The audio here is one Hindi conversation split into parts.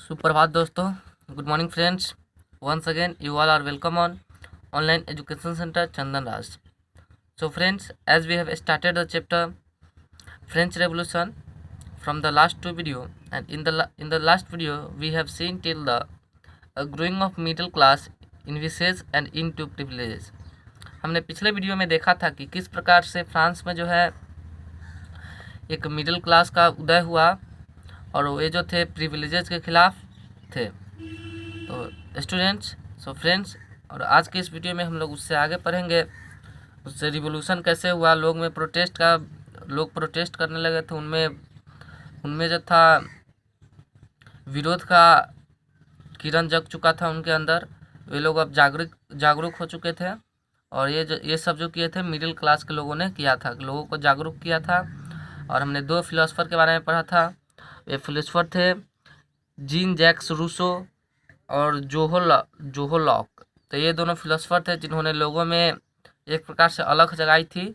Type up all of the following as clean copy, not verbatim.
सुप्रभात दोस्तों, good morning friends. Once again, you all are welcome on Online Education Center Chandan Raj. So friends, as we have started the chapter French Revolution from the last two video, and in the last video we have seen till the growing of middle class in vices and into privileges. हमने पिछले वीडियो में देखा था कि किस प्रकार से फ्रांस में जो है एक मिडिल क्लास का उदय हुआ और ये जो थे प्रिविलेजेस के खिलाफ थे. तो स्टूडेंट्स, सो फ्रेंड्स, और आज के इस वीडियो में हम लोग उससे आगे पढ़ेंगे, उससे रिवोल्यूशन कैसे हुआ, लोग प्रोटेस्ट करने लगे थे, उनमें जो था विरोध का किरण जग चुका था उनके अंदर. वे लोग अब जागरूक हो चुके थे और ये सब जो किए थे मिडिल क्लास के लोगों ने किया था, लोगों को जागरूक किया था. और हमने दो फिलोसफर के बारे में पढ़ा था. ये फिलोसफर थे जीन जैक्स रूसो और जोहो लॉक. तो ये दोनों फिलोसफर थे जिन्होंने लोगों में एक प्रकार से अलग जगाई थी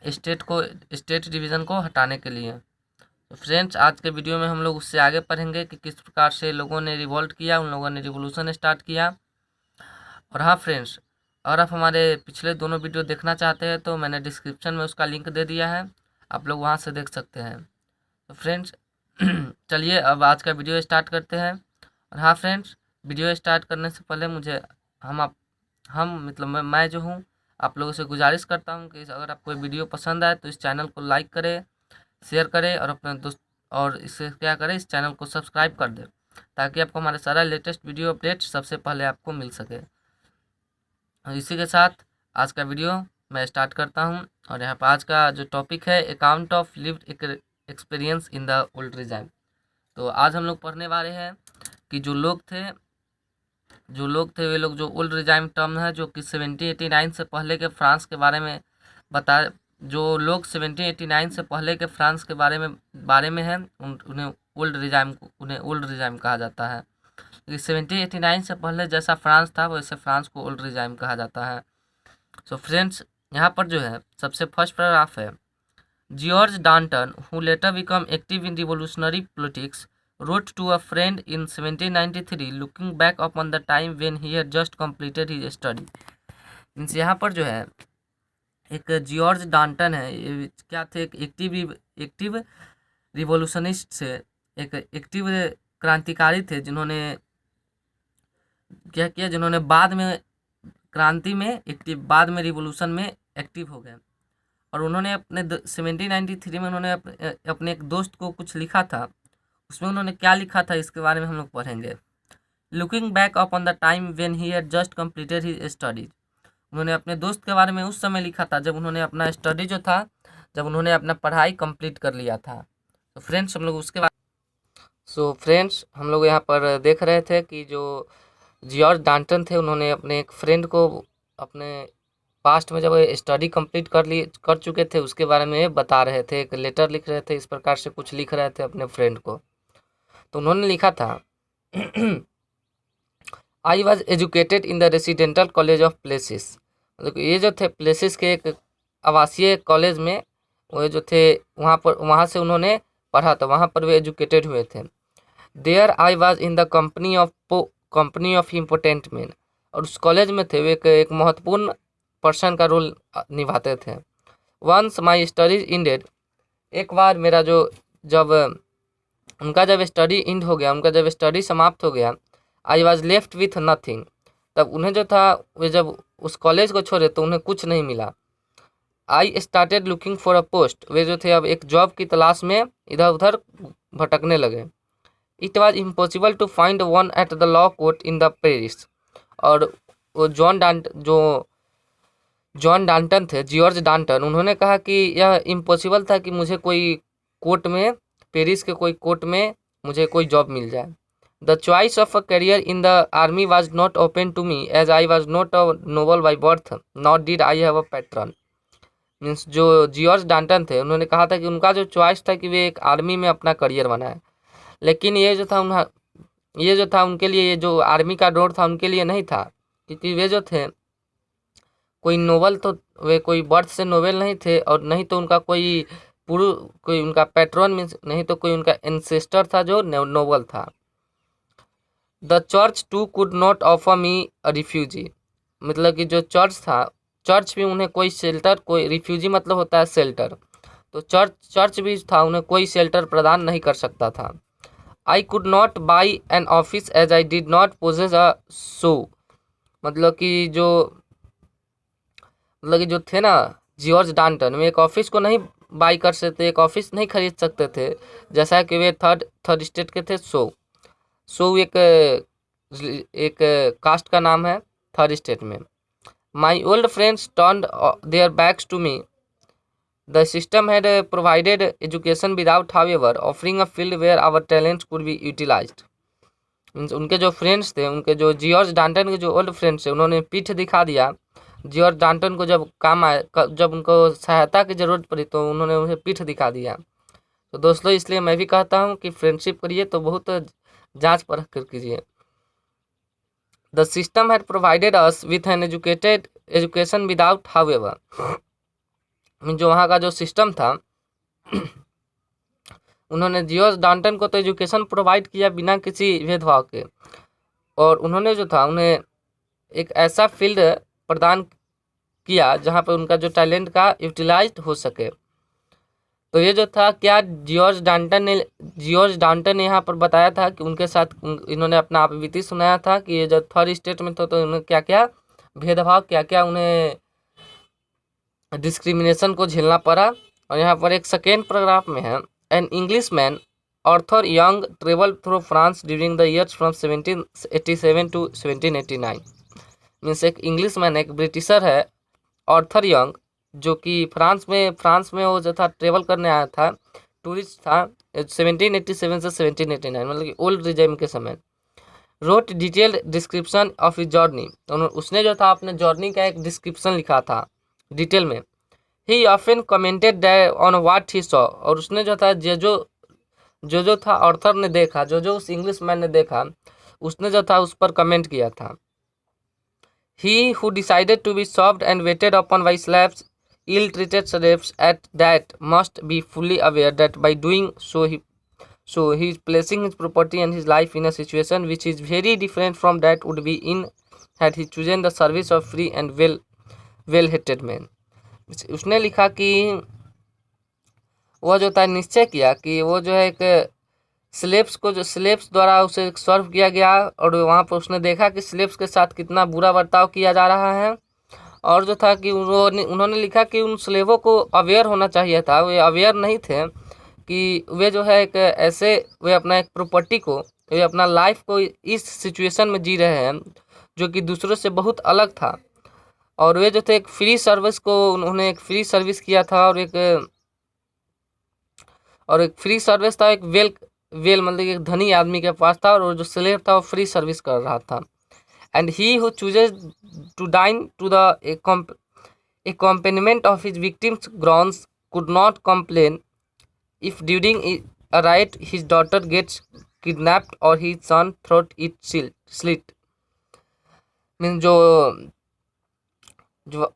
स्टेट डिवीज़न को हटाने के लिए. तो फ्रेंड्स, आज के वीडियो में हम लोग उससे आगे पढ़ेंगे कि किस प्रकार से लोगों ने रिवोल्ट किया, उन लोगों ने रिवोल्यूशन स्टार्ट किया. और हाँ फ्रेंड्स, अगर आप हमारे पिछले दोनों वीडियो देखना चाहते हैं तो मैंने डिस्क्रिप्शन में उसका लिंक दे दिया है, आप लोग वहाँ से देख सकते हैं. तो फ्रेंड्स चलिए अब आज का वीडियो स्टार्ट करते हैं. और हाँ फ्रेंड्स, वीडियो स्टार्ट करने से पहले मुझे मैं जो हूँ आप लोगों से गुजारिश करता हूँ कि अगर आपको वीडियो पसंद आए तो इस चैनल को लाइक करें, शेयर करें और अपने दोस्त और इससे क्या करें, इस चैनल को सब्सक्राइब कर दें ताकि आपको हमारे सारा लेटेस्ट वीडियो अपडेट सबसे पहले आपको मिल सके. और इसी के साथ आज का वीडियो मैं स्टार्ट करता हूं. और यहाँ पर आज का जो टॉपिक है account of lived experience in the old regime. तो आज हम लोग पढ़ने वाले हैं कि जो लोग थे वे लोग जो ओल्ड रिजाइम टर्म है जो कि 1789 से पहले के फ्रांस के बारे में बताए. जो लोग 1789 से पहले के फ्रांस के बारे में हैं उन्हें ओल्ड रिजाइम कहा जाता है. 1789 से पहले जैसा फ्रांस था वैसे फ्रांस को ओल्ड रिजाइम कहा जाता है. सो फ्रेंड्स, यहाँ पर जो है सबसे फर्स्ट पैराग्राफ है. George Danton, who later became active in revolutionary politics, wrote to a friend in 1793 looking back upon the time when he had just completed his study. इनसे यहाँ पर जो है एक जॉर्ज डांटन है, ये क्या थे, एक एक्टिव रिवोल्यूशनिस्ट से, एक एक्टिव क्रांतिकारी थे जिन्होंने क्या किया, जिन्होंने बाद में क्रांति में एक्टिव, बाद में रिवोल्यूशन में एक्टिव हो गए. और उन्होंने अपने 1793 में उन्होंने अपने एक दोस्त को कुछ लिखा था. उसमें उन्होंने क्या लिखा था इसके बारे में हम लोग पढ़ेंगे. Looking back upon the time when he had just completed his studies. उन्होंने अपने दोस्त के बारे में उस समय लिखा था जब उन्होंने अपना स्टडी जो था, जब उन्होंने अपना पढ़ाई कंप्लीट कर लिया था. तो फ्रेंड्स, हम लोग यहाँ पर देख रहे थे कि जो जॉर्ज डांटन थे उन्होंने अपने एक फ्रेंड को अपने पास्ट में जब स्टडी कंप्लीट कर चुके थे उसके बारे में बता रहे थे, एक लेटर लिख रहे थे, इस प्रकार से कुछ लिख रहे थे अपने फ्रेंड को. तो उन्होंने लिखा था I was educated in the residential college of Plessis. मतलब ये जो थे प्लेसिस के एक आवासीय कॉलेज में वो जो थे वहाँ से उन्होंने पढ़ा था, वहाँ पर वे एजुकेटेड हुए थे. There I was in the company of important man. और उस कॉलेज में थे वे एक महत्वपूर्ण पर्सन का रोल निभाते थे. Once my studies ended. एक बार मेरा जब स्टडी इंड हो गया, उनका जब स्टडी समाप्त हो गया, I was left with nothing. तब उन्हें जो था वे जब उस कॉलेज को छोड़े तो उन्हें कुछ नहीं मिला. I started looking for a post. वे जो थे अब एक जॉब की तलाश में इधर उधर भटकने लगे. It was impossible to find one at the law court in the Paris. और वो जॉन डांटन थे, जॉर्ज डांटन, उन्होंने कहा कि यह इम्पॉसिबल था कि मुझे कोई कोर्ट में, पेरिस के कोई कोर्ट में मुझे कोई जॉब मिल जाए. The choice of a career in the army was not open to me as I was not a noble by birth not did I have a patron. Means जो जॉर्ज डांटन थे उन्होंने कहा था कि उनका जो चॉइस था कि वे एक आर्मी में अपना करियर बनाए, लेकिन ये जो था उनके लिए, ये जो आर्मी का दौर था उनके लिए नहीं था, क्योंकि वे जो थे वे कोई बर्थ से नोबेल नहीं थे और नहीं तो उनका कोई उनका पैट्रन मीन्स नहीं तो कोई उनका एंसेस्टर था जो नोबल था. The church too could not offer me a refugee, मतलब कि जो चर्च था, चर्च भी उन्हें कोई शेल्टर, कोई रिफ्यूजी मतलब होता है शेल्टर, तो चर्च भी था, उन्हें कोई शेल्टर प्रदान नहीं कर सकता था। I could not buy an office as I did not possess a so, मतलब कि जो थे ना जॉर्ज डाल्टन, वे एक ऑफिस को नहीं बाई कर सकते, एक ऑफिस नहीं खरीद सकते थे, जैसा कि वे थर्ड स्टेट के थे। सो एक कास्ट का नाम है थर्ड स्टेट में। My old friends turned their backs to me, the system had provided education without however offering a field where our talents could be utilised. Means उनके जो फ्रेंड्स थे, उनके जो जॉर्ज डाल्टन के जो ओल्ड फ्रेंड्स थे, उन्होंने पीठ दिखा दिया जॉर्ज डाल्टन को, जब काम आए, जब उनको सहायता की ज़रूरत पड़ी तो उन्होंने उन्हें पीठ दिखा दिया। तो दोस्तों, इसलिए मैं भी कहता हूँ कि फ्रेंडशिप करिए तो बहुत जांच परख कर कीजिए। The system had provided us with an education without however, जो वहाँ का जो सिस्टम था, उन्होंने जॉर्ज डाल्टन को तो एजुकेशन प्रोवाइड किया बिना किसी भेदभाव के, और उन्होंने जो था उन्हें एक ऐसा फील्ड प्रदान किया जहाँ पर उनका जो टैलेंट का यूटिलाइज्ड हो सके। तो ये जो था, क्या जॉर्ज डाल्टन ने यहाँ पर बताया था कि उनके साथ इन्होंने अपना आप बीती सुनाया था कि ये जब थर्ड स्टेट में था तो उन्हें क्या क्या भेदभाव, क्या क्या उन्हें डिस्क्रिमिनेशन को झेलना पड़ा। और यहाँ पर एक सेकेंड पैराग्राफ में है, an English man Arthur Young travel through France during the years from 1787 to 1789। Means एक इंग्लिश मैन, एक ब्रिटिशर है आर्थर यंग, जो कि फ्रांस में वो जो था ट्रेवल करने आया था, टूरिस्ट था 1787 से 1789, मतलब कि ओल्ड रिजाइम के समय। Wrote detailed description of his journey, उसने जो था अपने जर्नी का एक डिस्क्रिप्शन लिखा था डिटेल में। ही often commented on what he saw, और उसने जो था जो था आर्थर ने देखा, जो उस इंग्लिश मैन ने देखा, उसने जो था उस पर कमेंट किया था। He who decided to be served and waited upon by slaves, ill-treated slaves at that, must be fully aware that by doing so he is placing his property and his life in a situation which is very different from that would be in had he chosen the service of free and well-hated man. उसने लिखा कि वो जो था निश्चय किया कि वो जो है एक स्लेब्स द्वारा उसे सर्व किया गया, और वहाँ पर उसने देखा कि स्लेब्स के साथ कितना बुरा बर्ताव किया जा रहा है। और जो था कि उन्होंने लिखा कि उन स्लेवों को अवेयर होना चाहिए था, वे अवेयर नहीं थे कि वे जो है एक ऐसे, वे अपना एक प्रॉपर्टी को, वे अपना लाइफ को इस सिचुएशन में जी रहे हैं जो कि दूसरों से बहुत अलग था। और वे जो थे एक फ्री सर्विस को, उन्होंने एक फ्री सर्विस किया था, और एक फ्री सर्विस था, एक वेल मतलब एक धनी आदमी के पास था, और जो स्लेव था वो फ्री सर्विस कर रहा था। And he who chooses to dine to the accompaniment of his victim's groans could not complain if during a riot his daughter gets kidnapped or his son throat it slit। Mean जो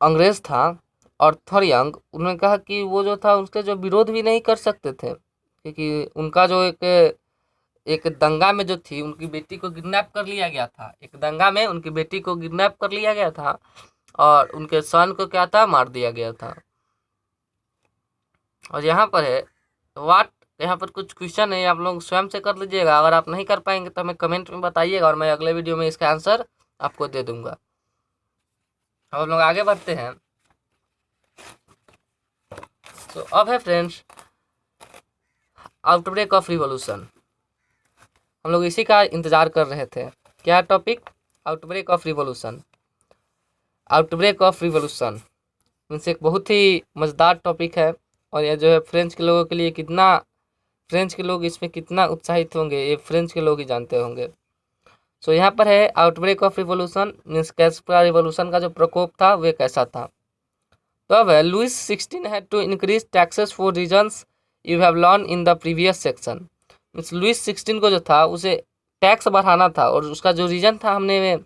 अंग्रेज था आर्थर यंग, उन्होंने कहा कि वो जो था उसके जो विरोध भी नहीं कर सकते थे, क्योंकि उनका जो एक दंगा में जो थी उनकी बेटी को किडनैप कर लिया गया था, एक दंगा में उनकी बेटी को किडनैप कर लिया गया था, और उनके सन को क्या था, मार दिया गया था। और यहाँ पर है यहाँ पर कुछ क्वेश्चन है, आप लोग स्वयं से कर लीजिएगा, अगर आप नहीं कर पाएंगे तो हमें कमेंट में बताइएगा, और मैं अगले वीडियो में इसका आंसर आपको दे दूंगा। हम लोग आगे बढ़ते हैं। तो अब है फ्रेंड्स आउटब्रेक ऑफ रिवॉल्यूशन। हम लोग इसी का इंतजार कर रहे थे। क्या topic? Outbreak of revolution. Outbreak of revolution means एक बहुत ही मज़ेदार टॉपिक है, और ये जो है फ्रेंच के लोगों के लिए फ्रेंच के लोग इसमें कितना उत्साहित होंगे, ये फ्रेंच के लोग ही जानते होंगे। सो यहाँ पर है आउटब्रेक ऑफ रिवॉल्यूशन मीन्स कैसे रिवॉल्यूशन का जो प्रकोप था वे कैसा था। तो अब है Louis 16 had to increase taxes for reasons you have learn in the previous section. Means Louis 16 को जो था उसे टैक्स बढ़ाना था, और उसका जो रीजन था हमने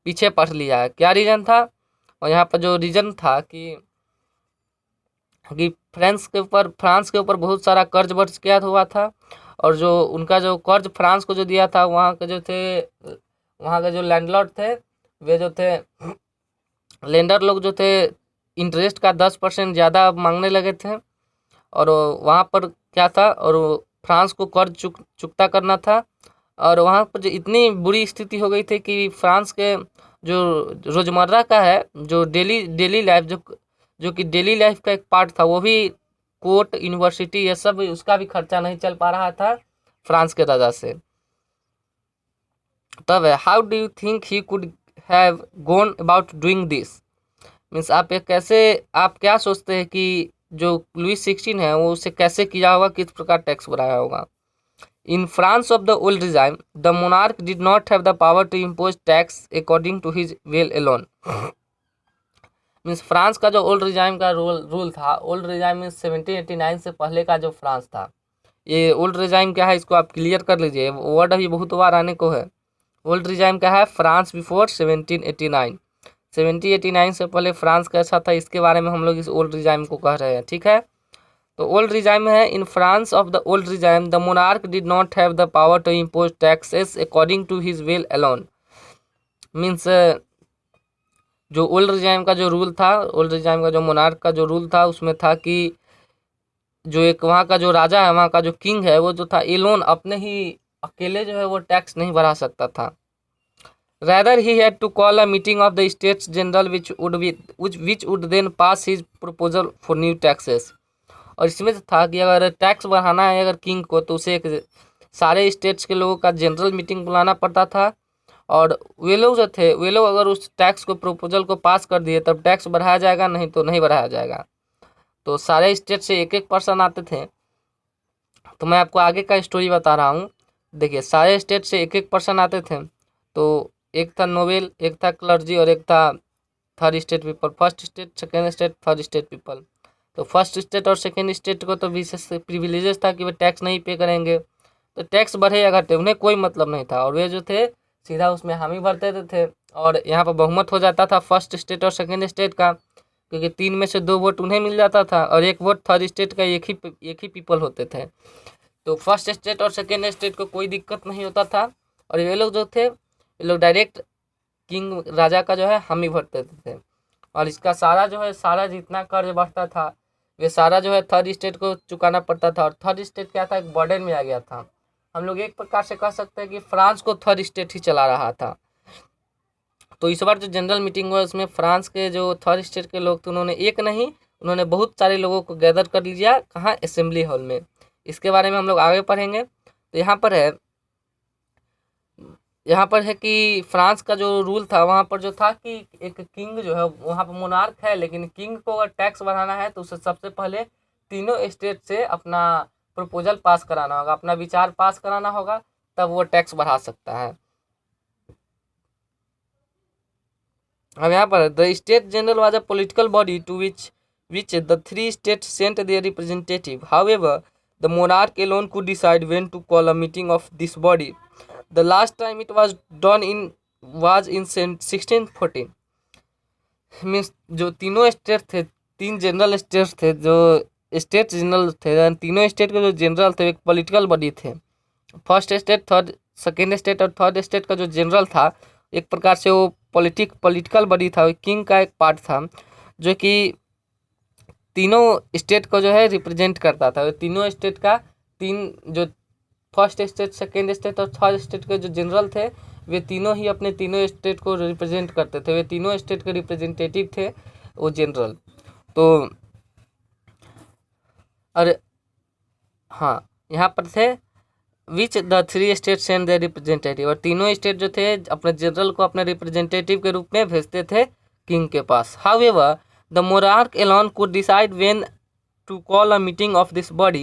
पीछे पढ़ लिया है, क्या रीजन था। और यहाँ पर जो रीजन था कि फ्रांस के ऊपर बहुत सारा कर्ज वर्ज किया हुआ था, और जो उनका जो कर्ज फ्रांस को जो दिया था, वहाँ के जो थे वहाँ के जो लैंडलॉर्ड थे, वे जो थे लेंडर लोग जो थे इंटरेस्ट का 10% ज़्यादा मांगने लगे थे। और वहाँ पर क्या था, और फ्रांस को कर्ज चुकता करना था। और वहाँ पर जो इतनी बुरी स्थिति हो गई थी कि फ्रांस के जो रोज़मर्रा का है, जो डेली लाइफ, जो कि डेली लाइफ का एक पार्ट था, वो भी कोर्ट, यूनिवर्सिटी, ये सब, उसका भी खर्चा नहीं चल पा रहा था फ्रांस के राजा से। तब how do you think he could have gone about doing this, means आप क्या सोचते हैं कि जो लुई 16 है वो उसे कैसे किया होगा, किस प्रकार टैक्स बढ़ाया होगा। In France of the old regime the monarch did not have the power to impose tax according to his will alone, means France का जो ओल्ड रिजाइम का रूल था, ओल्ड रिजाइम मीन्स 1789 से पहले का जो फ्रांस था। ये ओल्ड रिजाइम क्या है, इसको आप क्लियर कर लीजिए, वर्ड अभी बहुत बार आने को है। ओल्ड रिजाइम क्या है, फ्रांस बिफोर 1789। 1789 से पहले फ्रांस कैसा था, इसके बारे में हम लोग इस ओल्ड रिजाइम को कह रहे हैं, ठीक है। तो ओल्ड रिजाइम है, in France of the old regime the monarch did not have the power to impose taxes according to his will alone, means जो ओल्ड रिजाइम का जो रूल था, ओल्ड रिजाइम का जो मोनार्क का जो रूल था, उसमें था कि जो एक वहाँ का जो राजा है, वहाँ का जो किंग है, वो जो था एलोन अपने ही अकेले जो है वो टैक्स नहीं बढ़ा सकता था। Rather, he had to call a meeting of the States General which would then pass his proposal for new taxes। और इसमें तो था कि अगर टैक्स बढ़ाना है अगर किंग को, तो उसे एक सारे स्टेट्स के लोगों का जनरल मीटिंग बुलाना पड़ता था। और वे लोग जो थे, वे लोग अगर उस टैक्स को, प्रपोजल को पास कर दिए, तब टैक्स बढ़ाया जाएगा, नहीं तो नहीं बढ़ाया जाएगा। तो सारे स्टेट से एक पर्सन आते थे। तो मैं आपको आगे का स्टोरी बता रहा हूँ। देखिए, सारे स्टेट से एक पर्सन आते थे। तो एक था नोबेल, एक था क्लर्जी, और एक था third state people. First state, second state, third state people. तो फर्स्ट स्टेट और सेकेंड स्टेट को तो विशेष प्रिविलेजेस था कि वे टैक्स नहीं पे करेंगे, तो टैक्स बढ़े या घटे उन्हें कोई मतलब नहीं था। और वे जो थे सीधा उसमें हामी भरते थे। और यहाँ पर बहुमत हो जाता था फर्स्ट स्टेट और सेकेंड स्टेट का, क्योंकि 3 में से 2 वोट उन्हें मिल जाता था और 1 वोट थर्ड स्टेट का, एक ही पीपल होते थे। तो फर्स्ट स्टेट और सेकेंड स्टेट को कोई दिक्कत नहीं होता था। और ये लोग जो थे, ये लोग डायरेक्ट किंग राजा का जो है हामी भरते थे। और इसका सारा जो है, सारा जितना कर्ज बढ़ता था, वे सारा जो है थर्ड स्टेट को चुकाना पड़ता था। और थर्ड स्टेट क्या था, एक बर्डन में आ गया था। हम लोग एक प्रकार से कह सकते हैं कि फ्रांस को थर्ड स्टेट ही चला रहा था। तो इस बार जो जनरल मीटिंग हुआ, उसमें फ्रांस के जो थर्ड स्टेट के लोग थे, उन्होंने एक नहीं, उन्होंने बहुत सारे लोगों को गैदर कर लिया। कहाँ, असेंबली हॉल में। इसके बारे में हम लोग आगे पढ़ेंगे। तो यहाँ पर है कि फ्रांस का जो रूल था, वहाँ पर जो था कि एक किंग जो है, वहाँ पर मोनार्क है, लेकिन किंग को अगर टैक्स बढ़ाना है तो उसे सबसे पहले तीनों स्टेट से अपना प्रपोजल पास कराना होगा, अपना विचार पास कराना होगा, तब वो टैक्स बढ़ा सकता है। अब यहाँ पर the state general was a political body to which the 3 states sent their representative. However, the monarch alone could decide when to call a meeting of this body. The last time it was done was in 1614। Means जो तीनों स्टेट थे, 3 जनरल स्टेट थे, जो स्टेट जनरल थे, तीनों स्टेट के जो जनरल थे एक पॉलिटिकल बॉडी थे। First state, third, second state और थर्ड स्टेट का जो जनरल था, एक प्रकार से वो पॉलिटिकल बॉडी था, किंग का एक पार्ट था, जो कि तीनों स्टेट को जो है रिप्रेजेंट करता था। तीनों स्टेट का, 3 जो फर्स्ट स्टेट, सेकेंड स्टेट और थर्ड स्टेट के जो जनरल थे, वे तीनों ही अपने तीनों स्टेट को रिप्रेजेंट करते थे। वे तीनों स्टेट के रिप्रेजेंटेटिव थे वो जनरल। तो और हाँ, यहाँ पर थे which the 3 state send their representative, और तीनों स्टेट जो थे अपने जनरल को अपने रिप्रेजेंटेटिव के रूप में भेजते थे किंग के पास। However the monarch alone could decide when to call a meeting of this body.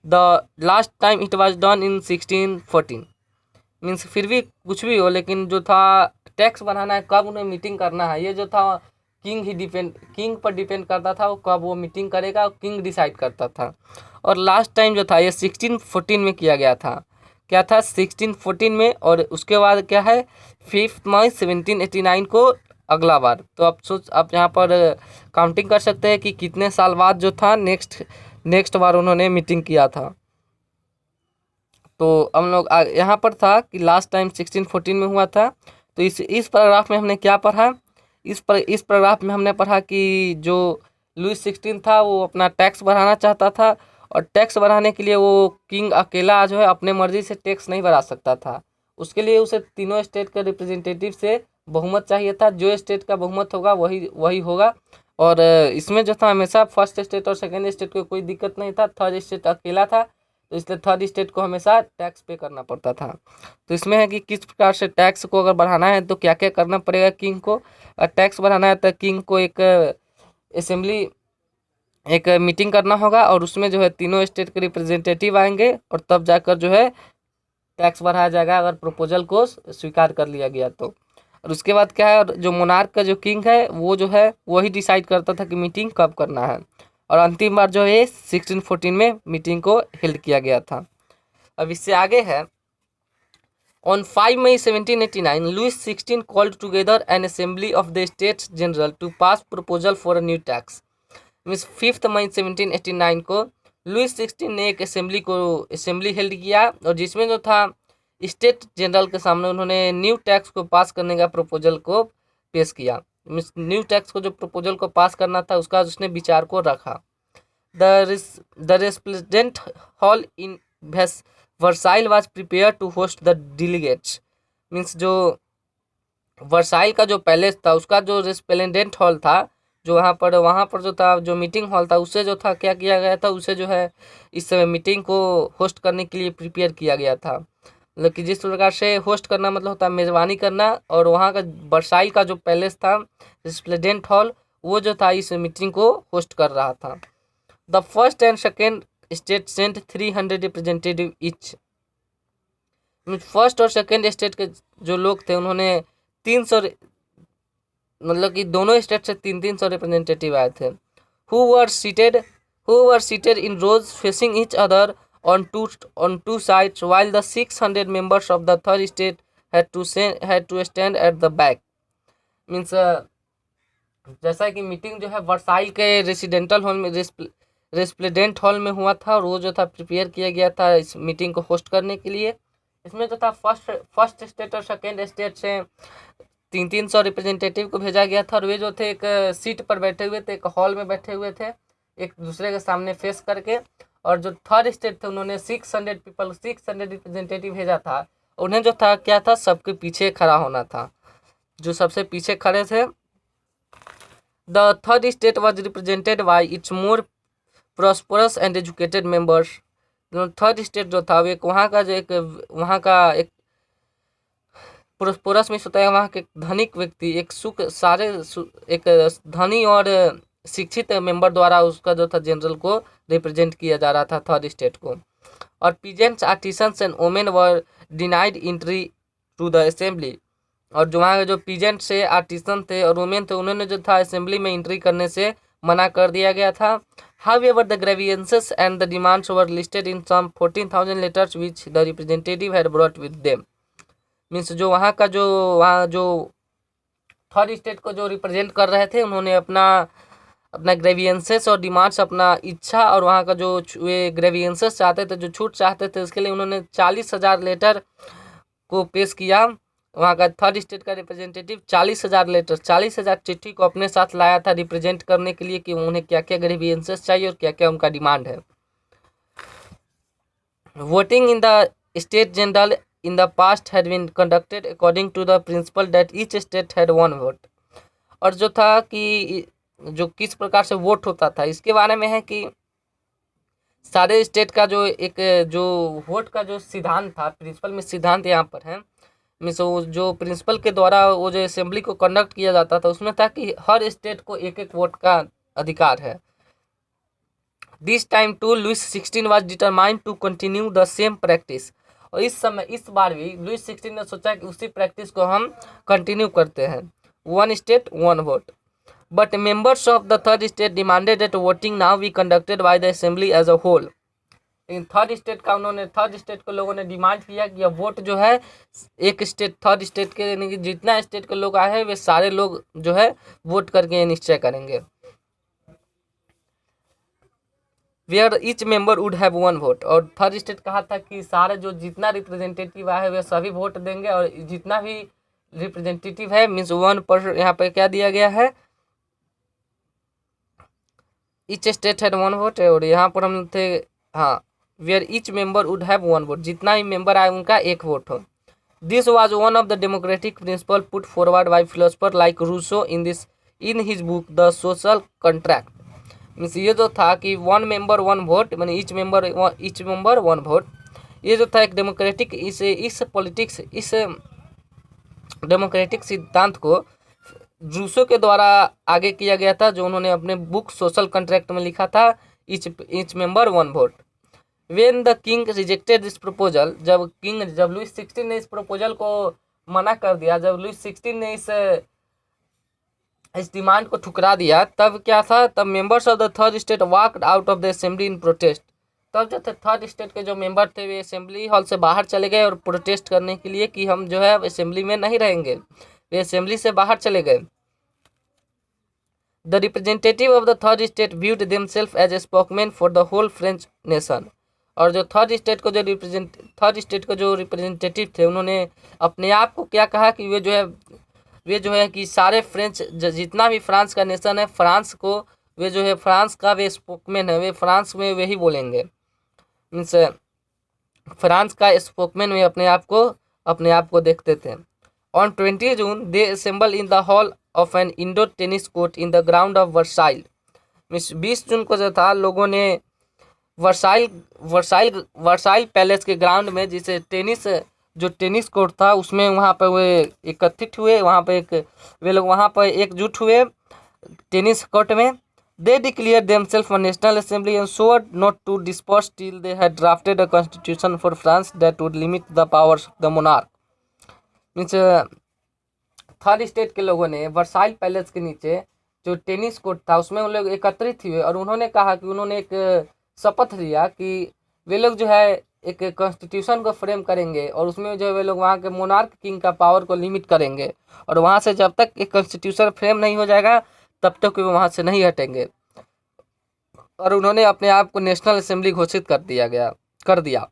The last time it was done in 1614। Means फिर भी कुछ भी हो, लेकिन जो था टैक्स बढ़ाना है, कब उन्हें मीटिंग करना है, ये जो था किंग पर डिपेंड करता था, वो कब वो मीटिंग करेगा, किंग डिसाइड करता था। और लास्ट टाइम जो था ये 1614 में किया गया था। क्या था, 1614 में। और उसके बाद क्या है, 5 मई 1789 को अगला बार। तो आप यहाँ पर काउंटिंग कर सकते हैं कि कितने साल बाद जो था नेक्स्ट बार उन्होंने मीटिंग किया था। तो हम लोग यहाँ पर था कि लास्ट टाइम 1614 में हुआ था। तो इस पैराग्राफ में हमने क्या पढ़ा, इस पैराग्राफ में हमने पढ़ा कि जो लुईस 16 था वो अपना टैक्स बढ़ाना चाहता था, और टैक्स बढ़ाने के लिए वो किंग अकेला जो है अपने मर्जी से टैक्स नहीं बढ़ा सकता था। उसके लिए उसे तीनों स्टेट के रिप्रेजेंटेटिव से बहुमत चाहिए था। जो स्टेट का बहुमत होगा वही होगा। और इसमें जो था हमेशा फर्स्ट स्टेट और सेकेंड स्टेट को कोई दिक्कत नहीं था, थर्ड स्टेट अकेला था, तो इसलिए थर्ड स्टेट को हमेशा टैक्स पे करना पड़ता था। तो इसमें है कि किस प्रकार से टैक्स को अगर बढ़ाना है तो क्या क्या करना पड़ेगा किंग को। टैक्स बढ़ाना है तो किंग को एक असेंबली एक मीटिंग करना होगा, और उसमें जो है तीनों स्टेट के रिप्रेजेंटेटिव आएंगे, और तब जाकर जो है टैक्स बढ़ाया जाएगा अगर प्रपोजल को स्वीकार कर लिया गया तो। और उसके बाद क्या है, जो मोनार्क का जो किंग है वो जो है वही डिसाइड करता था कि मीटिंग कब करना है। और अंतिम बार जो है 1614 में मीटिंग को हेल्ड किया गया था। अब इससे आगे है, On 5 May 1789, Louis XVI called together an assembly of the States General to pass proposal for a new tax. Means 5 मई 1789 को लुईस 16 ने एक असेंबली हेल्ड किया, और जिसमें जो था स्टेट जनरल के सामने उन्होंने न्यू टैक्स को पास करने का प्रपोजल को पेश किया। मीन्स न्यू टैक्स को जो प्रपोजल को पास करना था उसका उसने विचार को रखा। The resplendent hall in Versailles was prepare to host the delegates. Means जो वर्साइल का जो पैलेस था उसका जो रेस्प्लेंडेंट हॉल था, जो वहाँ पर जो था जो मीटिंग हॉल था, उससे जो था क्या किया गया था, उसे जो है इस समय मीटिंग को होस्ट करने के लिए प्रिपेयर किया गया था। मतलब कि जिस प्रकार से होस्ट करना मतलब होता है मेज़बानी करना, और वहाँ का वर्साइल का जो पैलेस था रेस्प्लेंडेंट हॉल, वो जो था इस मीटिंग को होस्ट कर रहा था। The first and second state sent 300 representative each. First और सेकेंड स्टेट के जो लोग थे उन्होंने 300, मतलब कि दोनों स्टेट से 300 रिप्रेजेंटेटिव आए थे। Who were seated in rows facing each other on two sides, while the 600 members of the third state had to stand at the back. Means जैसा कि मीटिंग जो है वर्साइल के रेसिडेंटल हॉल में रेस्प्लेंडेंट हॉल में हुआ था, और वो जो था प्रिपेयर किया गया था इस मीटिंग को होस्ट करने के लिए। इसमें जो था फर्स्ट स्टेट और सेकेंड स्टेट से 300 रिप्रेजेंटेटिव को भेजा गया था, और वे जो थे एक सीट पर बैठे हुए थे, एक हॉल में बैठे हुए थे एक दूसरे के सामने फेस करके। और जो थर्ड स्टेट थे उन्होंने 600 रिप्रेजेंटेटिव भेजा था। उन्हें जो था क्या था, सबके पीछे खड़ा होना था, जो सबसे पीछे खड़े थे। The third state was represented by it's more prosperous and educated members. Third state जो था वो एक वहाँ का एक प्रोस्पोरस में होता है वहाँ के धनिक व्यक्ति, एक धनी और शिक्षित मेंबर द्वारा उसका जो था जनरल को रिप्रेजेंट किया जा रहा था थर्ड स्टेट को। और peasants, artisans and women were denied entry to the assembly. और जो वहाँ के जो पीजेंट से आर्टिसन थे और वोमेन थे उन्होंने जो था असेंबली में एंट्री करने से मना कर दिया गया था। However, the grievances and the demands were listed in some 14,000 letters which the representative had brought with them. Means जो वहाँ जो थर्ड स्टेट को जो रिप्रेजेंट कर रहे थे उन्होंने अपना ग्रेवियंसेस और डिमांड्स, अपना इच्छा और वहाँ का जो वे ग्रेवियंसेस चाहते थे, जो छूट चाहते थे, उसके लिए उन्होंने 40,000 लेटर को पेश किया। वहाँ का थर्ड स्टेट का रिप्रेजेंटेटिव 40,000 लेटर 40,000 चिट्ठी को अपने साथ लाया था रिप्रेजेंट करने के लिए कि उन्हें क्या क्या ग्रेवियंसेस चाहिए और क्या क्या उनका डिमांड है। Voting in the state general in the past had been conducted according to the principle that each state had one vote. और जो था कि जो किस प्रकार से वोट होता था इसके बारे में है कि सारे स्टेट का जो वोट का जो सिद्धांत था, प्रिंसिपल में सिद्धांत यहाँ पर है, मीन्स जो प्रिंसिपल के द्वारा वो जो असेंबली को कंडक्ट किया जाता था उसमें था कि हर स्टेट को एक एक वोट का अधिकार है। This time too Louis 16 was determined to continue the same practice. और इस बार भी लुईस 16 ने सोचा कि उसी प्रैक्टिस को हम कंटिन्यू करते हैं, one state one vote. But members of the third state demanded that voting now be conducted by the assembly as a whole. लेकिन थर्ड स्टेट को लोगों ने डिमांड किया कि अब वोट जो है एक स्टेट थर्ड स्टेट के यानी कि जितना स्टेट के लोग आए हैं वे सारे लोग जो है वोट करके निश्चय करेंगे। Where each member would have 1 vote. और थर्ड स्टेट कहा था कि सारे जो जितना रिप्रेजेंटेटिव आए वे सभी वोट देंगे, और जितना भी रिप्रेजेंटेटिव है मीन्स 1%। यहाँ पे क्या दिया गया है, ईच स्टेट हैड 1 वोट, और यहाँ पर हम थे, हाँ, where each member would have 1 vote, जितना भी मेंबर आए उनका एक वोट हो। This was one of the democratic principle put forward by philosopher like Rousseau in his book the social contract. Means ये जो था कि 1 मेंबर 1 वोट, मैंने ईच मेंबर 1 वोट, ये जो था एक डेमोक्रेटिक इस पॉलिटिक्स इस डेमोक्रेटिक सिद्धांत को रूसो के द्वारा आगे किया गया था, जो उन्होंने अपने बुक सोशल कॉन्ट्रैक्ट में लिखा था, each member 1 vote. When the king rejected this proposal, जब लुइस 16 ने इस प्रपोजल को मना कर दिया, जब लुइस 16 ने इस डिमांड को ठुकरा दिया, तब क्या था, तब members of the third state walked out of the assembly in protest. तब जो थे थर्ड स्टेट के जो मेंबर थे वे असेंबली हॉल से बाहर चले गए और प्रोटेस्ट करने के लिए कि हम जो है असेंबली में नहीं रहेंगे, वे असेंबली से बाहर चले गए। The representative of the third state viewed themselves as a spokesman for the whole French nation. और जो थर्ड स्टेट को जो रिप्रेजेंटेटिव थे, उन्होंने अपने आप को क्या कहा कि वे जो है कि सारे फ्रेंच जितना भी फ्रांस का नेशन है, फ्रांस को वे जो है फ्रांस का वे स्पोकमैन है, वे फ्रांस में वे ही बोलेंगे, मीन्स फ्रांस का स्पोकमैन वे अपने आप को देखते थे। On 20 June they assemble in the hall of an indoor tennis court in the ground of Versailles. Means 20 June को जो था लोगों ने वर्साइल पैलेस के ग्राउंड में, जिसे टेनिस कोर्ट था उसमें, वहाँ पर वे एकत्रित हुए, वे लोग वहाँ पर एकजुट हुए टेनिस कोर्ट में। They declare themselves a national assembly and swore not to disperse till they had drafted a constitution for France that would limit the powers of the monarch. Means third state के लोगों ने वर्साइल पैलेस के नीचे जो टेनिस कोर्ट था उसमें उन लोग एकत्रित हुए, और उन्होंने कहा कि उन्होंने एक शपथ लिया कि वे लोग जो है एक कॉन्स्टिट्यूशन को फ्रेम करेंगे, और उसमें जो वे लोग वहाँ के मोनार्क किंग का पावर को लिमिट करेंगे, और वहाँ से जब तक एक कॉन्स्टिट्यूशन फ्रेम नहीं हो जाएगा तब तक वे वहाँ से नहीं हटेंगे। और उन्होंने अपने आप को नेशनल असेंबली घोषित कर दिया।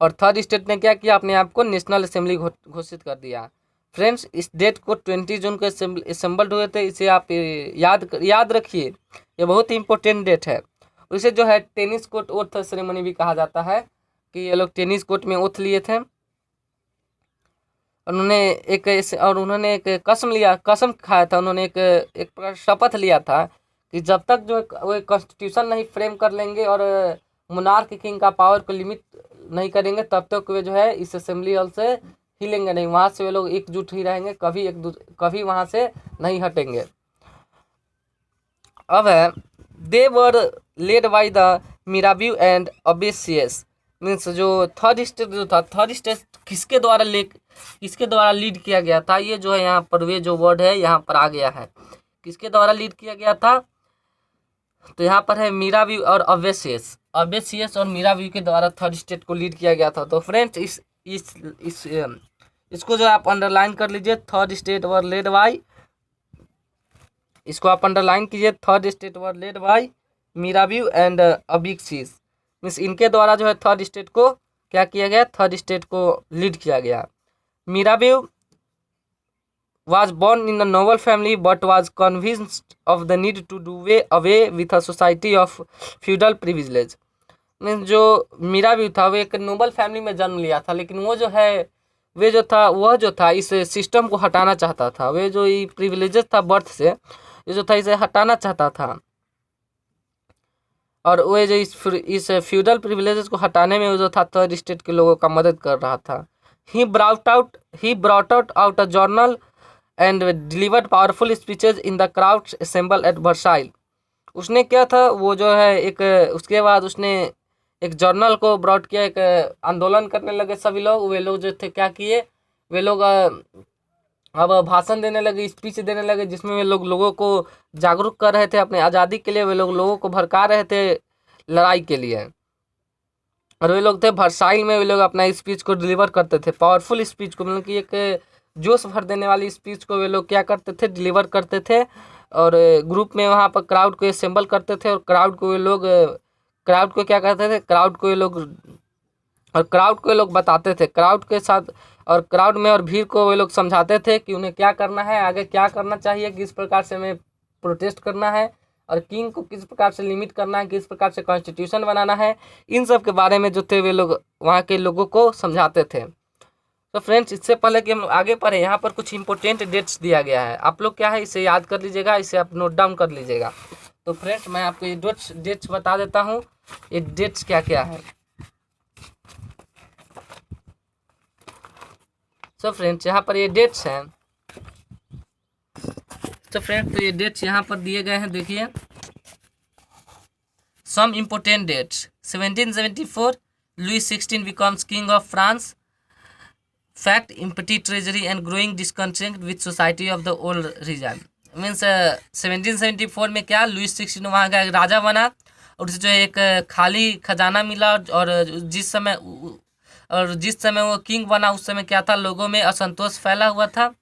और थर्ड स्टेट ने क्या किया, अपने आप को नेशनल असेंबली घोषित कर दिया। फ्रेंड्स, इस डेट को 20 जून को असेंबल्ड हुए थे, इसे आप याद रखिए, ये बहुत ही इंपॉर्टेंट डेट है। इसे जो है टेनिस कोर्ट ओथ सेरेमनी भी कहा जाता है, कि ये लोग टेनिस कोर्ट में ओथ लिए थे। उन्होंने एक कसम खाया था, उन्होंने एक प्रकार शपथ लिया था कि जब तक जो वो कॉन्स्टिट्यूशन नहीं फ्रेम कर लेंगे और मोनार्क किंग का पावर को लिमिट नहीं करेंगे, तब तक वे जो है इस असेंबली हॉल से हिलेंगे नहीं, वहाँ से वे लोग एकजुट ही रहेंगे, कभी वहाँ से नहीं हटेंगे। अब है they were led by the Mirabeau and Abbe Sieyes. Means जो थर्ड स्टेट किसके द्वारा लीड किया गया था, ये जो है यहाँ पर वे जो वर्ड है यहाँ पर आ गया है, किसके द्वारा लीड किया गया था, तो यहाँ पर है मिराबियो और अबेसियस और मिराबियो के द्वारा थर्ड स्टेट को लीड किया गया था। तो फ्रेंड्स इसको जो आप अंडरलाइन कर लीजिए, third state were led by, इसको आप अंडरलाइन कीजिए, third state were led by Mirabeau and Abbe Sieyes. Means इनके द्वारा जो है थर्ड स्टेट को क्या किया गया, थर्ड स्टेट को लीड किया गया। Mirabeau was born in a noble family but was convinced of the need to do away with a society of feudal privilege। Means जो मिराबियो था वो एक नोबल फैमिली में जन्म लिया था, लेकिन वह जो था इस सिस्टम को हटाना चाहता था, वे जो ये प्रिविलेजेस था बर्थ से, ये जो था इसे हटाना चाहता था, और वे जो इस फ्यूडल प्रिविलेजेस को हटाने में वो जो था थर्ड स्टेट के लोगों का मदद कर रहा था। He brought out a journal and delivered powerful speeches in the crowds assemble at Versailles. उसने क्या था, वो जो है उसके बाद उसने एक जर्नल को ब्रॉड किया, एक आंदोलन करने लगे सभी लोग। वे लोग जो थे क्या किए, वे लोग अब भाषण देने लगे, स्पीच देने लगे, जिसमें वे लोगों को जागरूक कर रहे थे अपने आज़ादी के लिए, वे लोगों को भड़का रहे थे लड़ाई के लिए। और वे लोग थे वर्साइल में, वे लोग अपना स्पीच को डिलीवर करते थे, पावरफुल स्पीच को, मतलब कि एक जोश भर देने वाली स्पीच को वे लोग क्या करते थे, डिलीवर करते थे और ग्रुप में वहाँ पर क्राउड को असेंबल करते थे और क्राउड को क्या करते थे, क्राउड को ये लोग बताते थे, क्राउड के साथ और क्राउड में और भीड़ को वे लोग समझाते थे कि उन्हें क्या करना है, आगे क्या करना चाहिए, किस प्रकार से हमें प्रोटेस्ट करना है और किंग को किस प्रकार से लिमिट करना है, किस प्रकार से कॉन्स्टिट्यूशन बनाना है। इन सब के बारे में जो थे वे लोग वहाँ के लोगों को समझाते थे। तो फ्रेंड्स, इससे पहले कि हम लोग आगे बढ़े, यहाँ पर कुछ इंपॉर्टेंट डेट्स दिया गया है। आप लोग क्या है, इसे याद कर लीजिएगा, इसे आप नोट डाउन कर लीजिएगा। तो फ्रेंड्स, मैं आपको ये डेट्स बता देता हूँ, ये डेट्स क्या क्या है। तो फ्रेंड्स, यहाँ पर ये डेट्स हैं। तो फ्रेंड्स, तो ये डेट्स यहाँ पर दिए गए हैं, देखिए। Some important dates: 1774 Louis 16 becomes king of France. Fact: empty treasury and growing discontent with society of the old region. Means 1774 में क्या, लुई 16 वहाँ का एक राजा बना और उसे जो है एक खाली खजाना मिला। और जिस समय वो किंग बना उस समय क्या था, लोगों में असंतोष फैला हुआ था।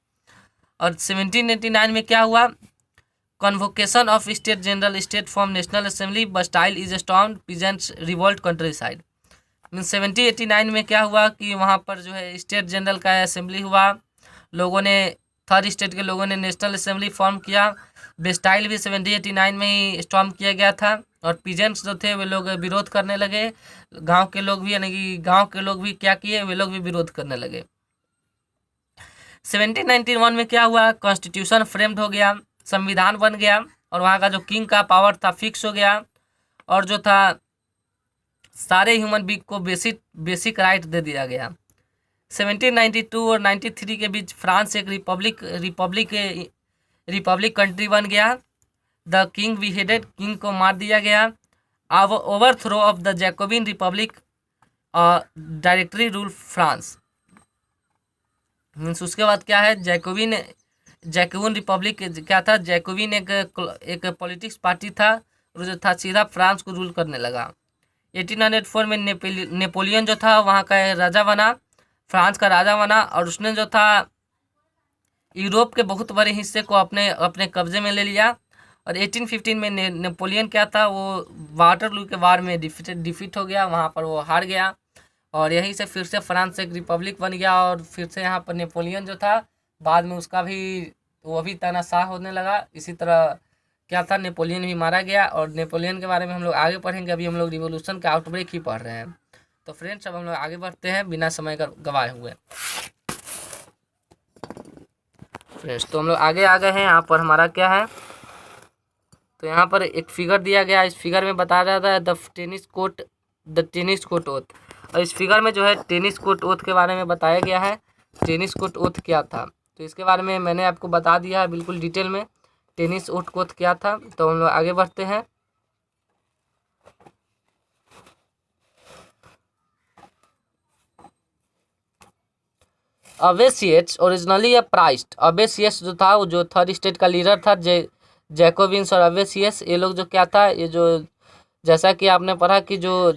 और 1789 में क्या हुआ, convocation of state general state form national assembly Bastille is stormed peasants revolt countryside. Means 1789 में क्या हुआ कि वहाँ पर जो है स्टेट जनरल का असेंबली हुआ, लोगों ने, थर्ड स्टेट के लोगों ने नेशनल असेंबली फॉर्म किया। बेस्टाइल भी 1789 में ही स्टॉर्म किया गया था और पीजेंट्स जो थे वे लोग विरोध करने लगे। गांव के लोग भी, यानी कि गांव के लोग भी क्या किए, वे लोग भी विरोध करने लगे। 1791 में क्या हुआ, कॉन्स्टिट्यूशन फ्रेम्ड हो गया, संविधान बन गया और वहाँ का जो किंग का पावर था फिक्स हो गया। और जो था सारे ह्यूमन बींग को बेसिक राइट दे दिया गया। 1792 और 93 के बीच फ्रांस एक रिपब्लिक कंट्री बन गया। द किंग बीहेडेड, किंग को मार दिया गया। Overthrow of the Jacobian Republic directory rule France. Means उसके बाद क्या है, जैकोबिन रिपब्लिक क्या था, जैकोबिन एक पॉलिटिक्स पार्टी था और जो था सीधा फ्रांस को रूल करने लगा। 1804 में नेपोलियन जो था वहाँ का राजा बना, फ्रांस का राजा बना और उसने जो था यूरोप के बहुत बड़े हिस्से को अपने कब्जे में ले लिया। और 1815 में नेपोलियन क्या था, वो वाटरलू के वार में डिफीट हो गया, वहाँ पर वो हार गया और यहीं से फिर से फ्रांस एक रिपब्लिक बन गया। और फिर से यहाँ पर नेपोलियन जो था बाद में उसका भी वो भी तानाशाह होने लगा। इसी तरह क्या था, नेपोलियन भी मारा गया। और नेपोलियन के बारे में हम लोग आगे पढ़ेंगे, अभी हम लोग रिवोल्यूशन का आउटब्रेक ही पढ़ रहे हैं। तो फ्रेंड्स, अब हम लोग आगे बढ़ते हैं बिना समय का गवाए हुए। फ्रेंड्स, तो हम लोग आगे आ गए हैं। यहाँ पर हमारा क्या है, तो यहाँ पर एक फिगर दिया गया, इस फिगर में बता रहा था द टेनिस कोर्ट ओथ। और इस फिगर में जो है टेनिस कोर्ट ओथ के बारे में बताया गया है। टेनिस कोर्ट ओथ क्या था, तो इसके बारे में मैंने आपको बता दिया है बिल्कुल डिटेल में, टेनिस कोर्ट ओथ क्या था। तो हम लोग आगे बढ़ते हैं। अबेसियट्स ओरिजिनली अ प्राइस्ट, अबेसियस जो था वो जो थर्ड स्टेट का लीडर था, जैकोबिन्स और अबेसियस, ये लोग जो क्या था, ये जो जैसा कि आपने पढ़ा कि जो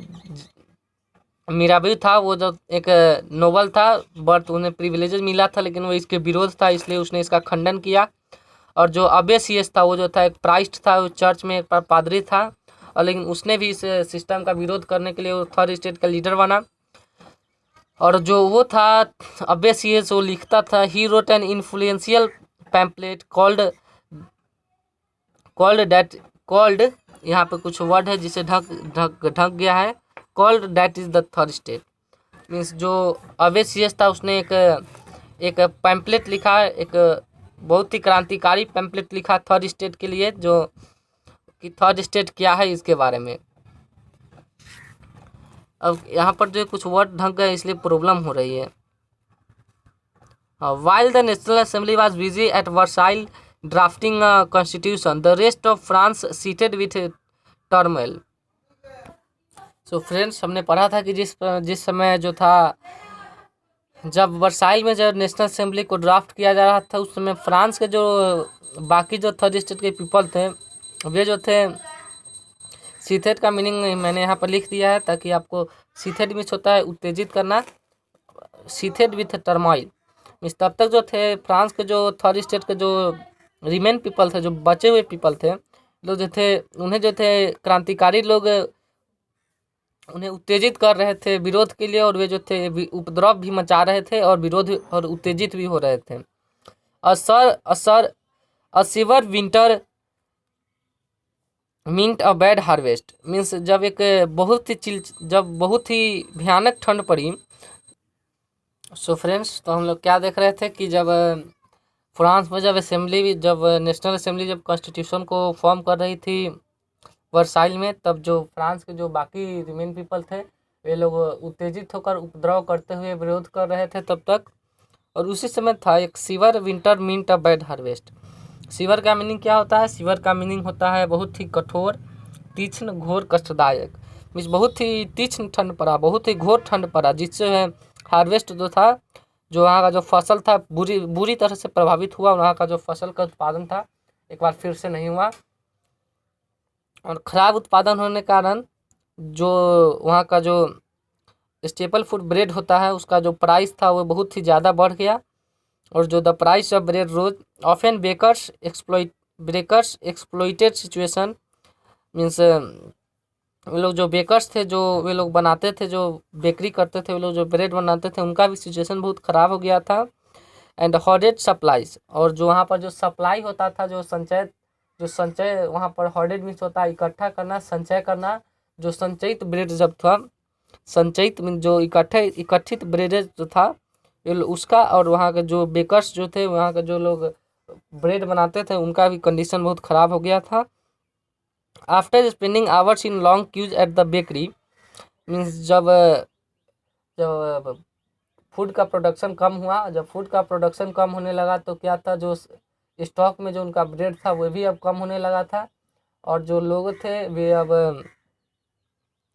मिराबिल था वो जो एक नोबल था, बट उन्हें प्रिविलेजेस मिला था लेकिन वो इसके विरोध था, इसलिए उसने इसका खंडन किया। और जो अबेसियस था वो जो था एक प्राइस्ट था, वो चर्च में एक पादरी था और लेकिन उसने भी इस सिस्टम का विरोध करने के लिए वो थर्ड स्टेट का लीडर बना। और जो वो था अबेसियस, वो लिखता था, he wrote an influential pamphlet called यहाँ पे कुछ वर्ड है जिसे ढक गया है, called that is the third state. Means जो अबेसियस था उसने एक पैम्पलेट लिखा, एक बहुत ही क्रांतिकारी पैम्पलेट लिखा थर्ड स्टेट के लिए, जो कि थर्ड स्टेट क्या है इसके बारे में। अब यहाँ पर जो कुछ वर्ड ढंग गए इसलिए प्रॉब्लम हो रही है। While the National Assembly was busy at Versailles drafting a constitution, the rest of France seated with turmoil. So friends, हमने पढ़ा था कि जिस समय जो था, जब वर्साइल में जब नेशनल असेंबली को ड्राफ्ट किया जा रहा था, उस समय फ्रांस के जो बाकी जो थर्ड स्टेट के पीपल थे, वे जो थे, सीथेड का मीनिंग मैंने यहाँ पर लिख दिया है ताकि आपको, सीथेड मीन्स होता है उत्तेजित करना, सीथेड विथ टर्मोइल मीन्स तब तक जो थे फ्रांस के जो थर्ड स्टेट के जो रिमेन पीपल थे, जो बचे हुए पीपल थे, लोग जो थे, उन्हें जो थे क्रांतिकारी लोग उन्हें उत्तेजित कर रहे थे विरोध के लिए, और वे जो थे उपद्रव भी मचा रहे थे और विरोध और उत्तेजित भी हो रहे थे। असर असर a severe winter meant a bad harvest means जब बहुत ही भयानक ठंड पड़ी। सो फ्रेंड्स, तो हम लोग क्या देख रहे थे कि जब फ्रांस में जब नेशनल असेंबली जब कॉन्स्टिट्यूशन को फॉर्म कर रही थी वर्साइल में, तब जो फ्रांस के जो बाकी रिमेन पीपल थे, वे लोग उत्तेजित होकर उपद्रव करते हुए विरोध कर रहे थे तब तक। और उसी समय था एक severe winter meant a bad harvest. Severe का मीनिंग क्या होता है? सीवर का मीनिंग होता है बहुत ही कठोर, तीक्ष्ण, घोर, कष्टदायक। मीन्स बहुत ही तीक्ष्ण ठंड पड़ा, बहुत ही घोर ठंड पड़ा, जिससे हार्वेस्ट जो था, जो वहाँ का जो फसल था, बुरी बुरी तरह से प्रभावित हुआ। वहाँ का जो फसल का उत्पादन था एक बार फिर से नहीं हुआ, और ख़राब उत्पादन होने के कारण जो वहाँ का जो स्टेपल फूड ब्रेड होता है, उसका जो प्राइस था वो बहुत ही ज़्यादा बढ़ गया। और जो the price of bread rose often bakers exploited situation means वे लोग जो बेकर्स थे, जो वे लोग बनाते थे, जो बेकरी करते थे, वे लोग जो ब्रेड बनाते थे, उनका भी सिचुएशन बहुत ख़राब हो गया था। एंड हॉर्डेड सप्लाईज, और जो वहाँ पर जो सप्लाई होता था, जो संचय वहाँ पर हॉर्डेड मीन्स होता है इकट्ठा करना, संचय करना। जो संचयित ब्रेड जब था, संचयित मीन जो इकट्ठित ब्रेड जो था उसका, और वहाँ के जो बेकर्स जो थे, वहाँ के जो लोग ब्रेड बनाते थे, उनका भी कंडीशन बहुत ख़राब हो गया था। After spending hours in long queues at the bakery means जब जब फूड का प्रोडक्शन कम हुआ, जब फूड का प्रोडक्शन कम होने लगा तो क्या था, जो स्टॉक में जो उनका ब्रेड था वो भी अब कम होने लगा था। और जो लोग थे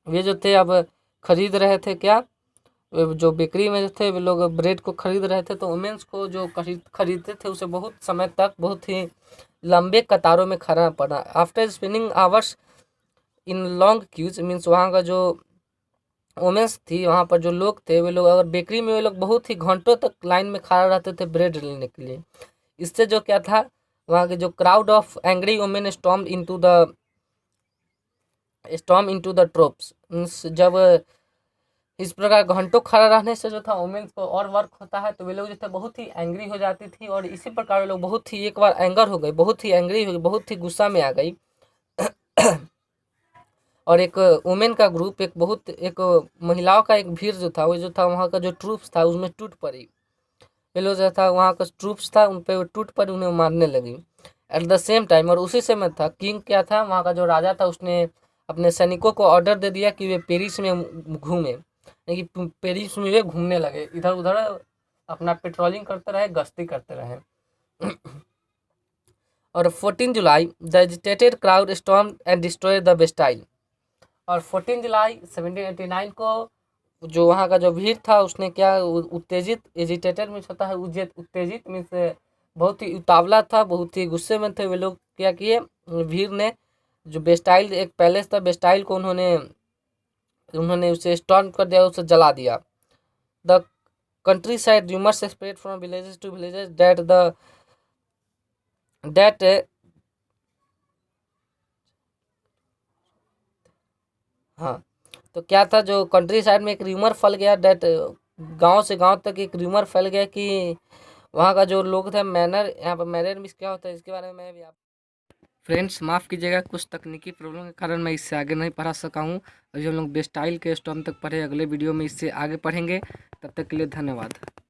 वे जो थे अब खरीद रहे थे क्या, जो बेकरी में जो थे वे लोग ब्रेड को खरीद रहे थे, तो वुमेन्स को जो खरीदते थे उसे बहुत समय तक बहुत ही लंबे कतारों में खड़ा पड़ा। After spending hours in long queues means वहाँ का जो वुमेन्स थी, वहाँ पर जो लोग थे, वे लोग अगर बेकरी में वे लोग बहुत ही घंटों तक लाइन में खड़ा रहते थे ब्रेड लेने के लिए। इससे जो क्या था, वहाँ के जो crowd of angry women storm into the tropes means जब इस प्रकार घंटों खड़ा रहने से जो था वुमेन्स को और वर्क होता है, तो वे लोग जो थे बहुत ही एंग्री हो जाती थी, और इसी प्रकार वे लोग बहुत ही एक बार एंगर हो गई, बहुत ही एंग्री हो गई, बहुत ही गुस्सा में आ गई। और एक वुमेन का ग्रुप, एक महिलाओं का एक भीड़ जो था, वो जो था वहाँ का जो ट्रूप्स था उसमें टूट पड़ी। वे लोग जो था वहाँ का ट्रूप्स था उन पर टूट पड़ी, उन्हें मारने लगी। एट द सेम टाइम, और उसी समय था, किंग क्या था, वहाँ का जो राजा था, उसने अपने सैनिकों को ऑर्डर दे दिया कि वे पेरिस में घूमें, कि पेरिस में वे घूमने लगे, इधर उधर अपना पेट्रोलिंग करते रहे, गश्ती करते रहे। और 14 July the agitated crowd storm and destroy the Bastille. और 14 जुलाई 1789 को जो वहाँ का जो भीड़ था उसने क्या, उत्तेजित, एजिटेटेड मीन्स होता है उत्तेजित मीन्स बहुत ही उतावला था, बहुत ही गुस्से में थे। वे लोग क्या किए, भीड़ ने जो बेस्टाइल एक पैलेस था, बेस्टाइल को उन्होंने उसे स्टॉर्म कर दिया, उसे जला दिया। The countryside rumours spread from villages to villages that हाँ, तो क्या था, जो कंट्री साइड में एक र्यूमर फैल गया, डेट गांव से गांव तक एक र्यूमर फैल गया कि वहाँ का जो लोग थे, मैनर, यहाँ पर मैनर मिस क्या होता है इसके बारे में मैं भी आप फ्रेंड्स माफ़ कीजिएगा, कुछ तकनीकी प्रॉब्लम के कारण मैं इससे आगे नहीं पढ़ा सका हूँ। अभी हम लोग बेस्टाइल के स्टॉर्म तक पढ़े, अगले वीडियो में इससे आगे पढ़ेंगे। तब तक के लिए धन्यवाद।